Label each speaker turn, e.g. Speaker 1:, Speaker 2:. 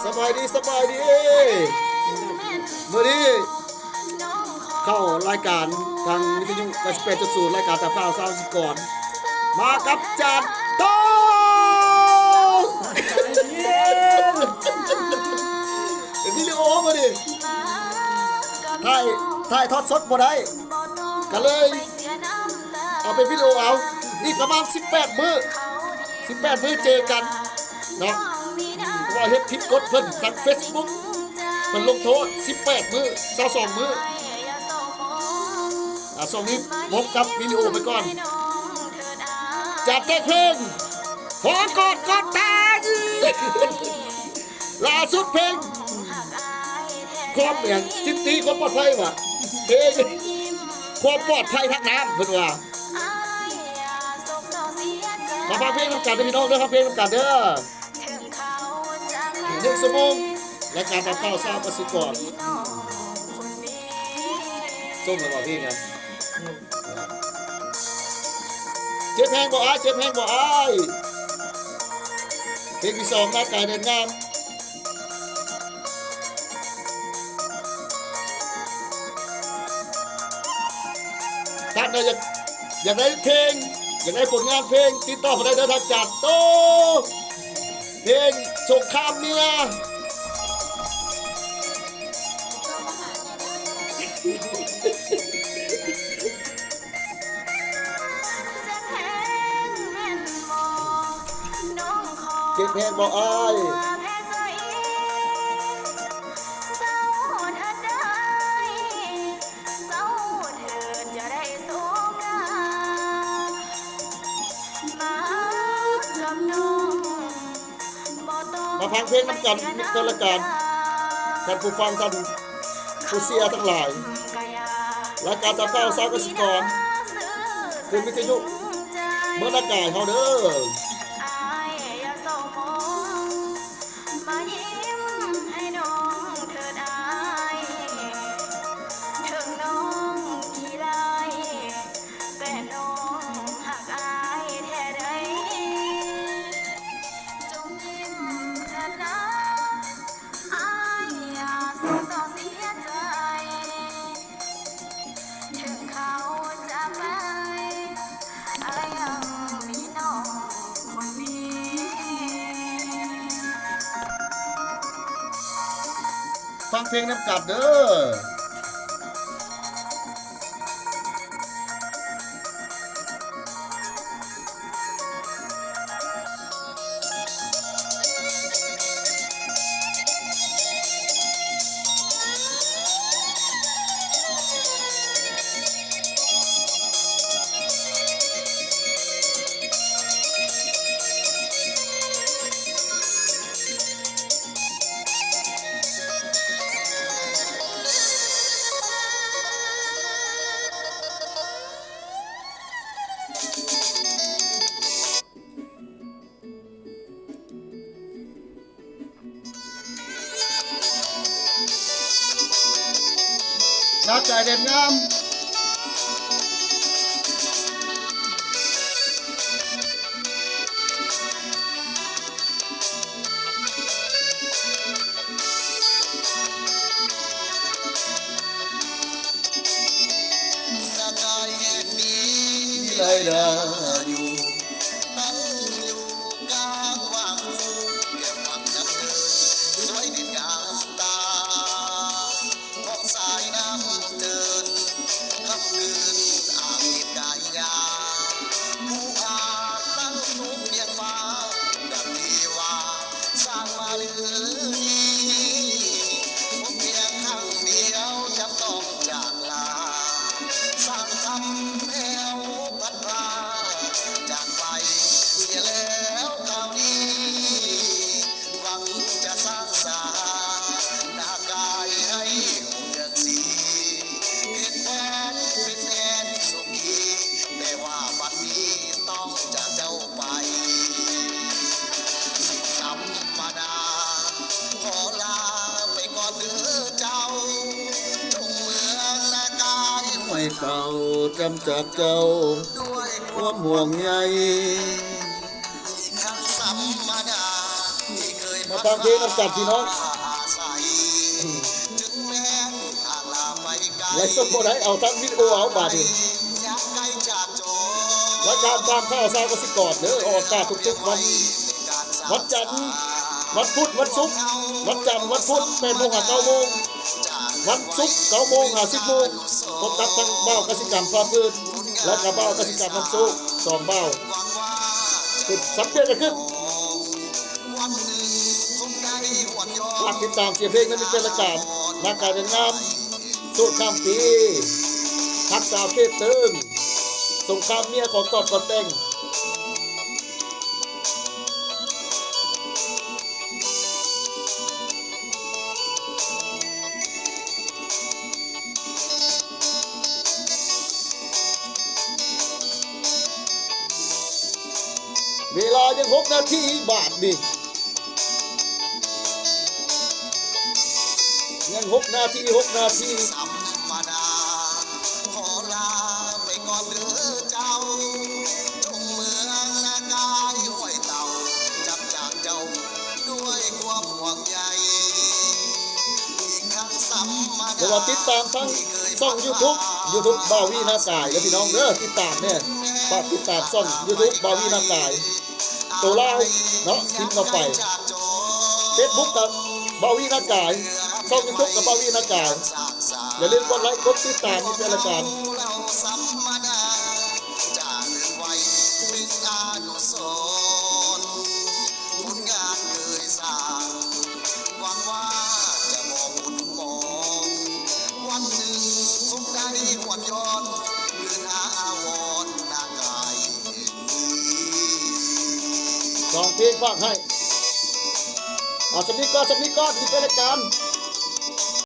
Speaker 1: สบายดีสบายดีเมื่อนี้เข้ารายการทางวิทยุ88.0รายการตาข้าวสาวสิก่อนมากับจัดโตเป็นวิดีโอมาดิถ่ายทอดสดบ่ได้ก็เลยเอาเป็นวิดีโอเอานี่ประมาณ18 มื้อเจอกันเนาะว่าเฮ็ดผิดกฎเพิ่นทาง Facebook มันลงโทษ18 มื้อ22 มื้อส่งนี้พบกับวิดีโอไปก่อนจัดเพลงขอกอดกอดตาล่าสุดเพลงความอย่างจิตตีความปลอดภัยว่ะเพลงความปลอดภัยทางน้ำเพิ่นว่ามาฟังเพลงนำกันพี่น้องเด้อครับเพลงนำกันเด้อ1 ชั่วโมงและการทำข้าวสาวกสิกรส้มแล้วบอกพี่ไงเจ็บแห้งบ่อ้ายเจ็บแห้งบ่อ้ายเพลงที่2หน้ากายเดินงามท่านอยากได้เพลงอยากได้ผลงานเพลงติดต่อมาได้ทางจัดโตเพลงสงครามเมียเก็บเพลงบ่อ้ายมาฟังเพลงน้ำกันมิตรละกันท่านผู้ฟังท่านผู้เสียทั้งหลายรายการตาข้าวสาวกสิกรคือวิทยุเมื่อหน้ากายเฮาเด้อฟังเพลงน้ำกัดเด้อหน้ากายเด่นงามเลยเด้ออยู่ตั้งอยู่กลางว่างเก็บฝังยับเดินสวยดินงามตาของสายน้ำเดินค่ำคืนอ่างเก็บกายยาผู้อาตั้งสูงเพียงฟ้าดังที่ว่าสร้างมาหรือผมเพียงครั้งเดียวจะต้องจากลาสร้างคำแผ่วพัดพาจากไปเสียแล้วคราวนี้หวังจะสร้างสาหน้ากายให้หุ่นเดือนสีเป็นแฟนสุขีแต่ว่าบัดนี้ต้องจากเจ้าไปธรรมดาขอลาไปก่อนเด้อเจ้าจงเมืองนากายห้วยเก่าจำจากเจ้าความห่วงใย ธรรมดาที่เคยบ
Speaker 2: มาฟังเพลงกันกันพี่น้องไลฟ์สดบ่ได้เอาทั้งวิดีโอเอาบาดนี้และการตามข่าวสารกสิกรเด้อออกอากาศทุกๆวันจันทร์วันพุธวันศุกร์วันจันทร์วันพุธ8 โมง ถึง 9 โมงวันศุกร์9 โมง ถึง 10 โมงพบกับทั้งบ่าวกสิกรรมความพืชและกับบ่าวกสิกรรมน้ำซุป2บ่าวคือสับเปลี่ยนกันขึ้นฝากติดตามเสียงเพลงนั้นเป็นรายการนักการงานสู้ข้ามปีทักษะเทพเติมสงครามเมียของกอดกอดแต่งเวลายัง6 นาทีบาทดิยัง6 นาที6 นาที
Speaker 1: สัมมาดาขอลาไปก่อนเด้อเจ้าจงเมืองนากายห้วยเต่าจับจากเจ้าด้วยความห่วงใยอีกครั้งสัมมาดา
Speaker 2: เดี๋ยวติดตามทั้งช่อง YouTube บ่าววีนากายแล้วพี่น้องเด้อติดตามเนี่ยฝากติดตามช่อง YouTube บ่าววีนากายตัวลาวเนาะพิมพ์เข้าไป Facebook กับบ่าววีนากายช่อง YouTube กับบ่าววีนากายอย่าลืมกดไลค์กดติดตามนี่เป็นรายการวันหนึ่งคงได้หวนย้อนคืนหาอาวรณ์นากายลองเพลงฝากให้สำนีก่อนนี่เป็นรายการ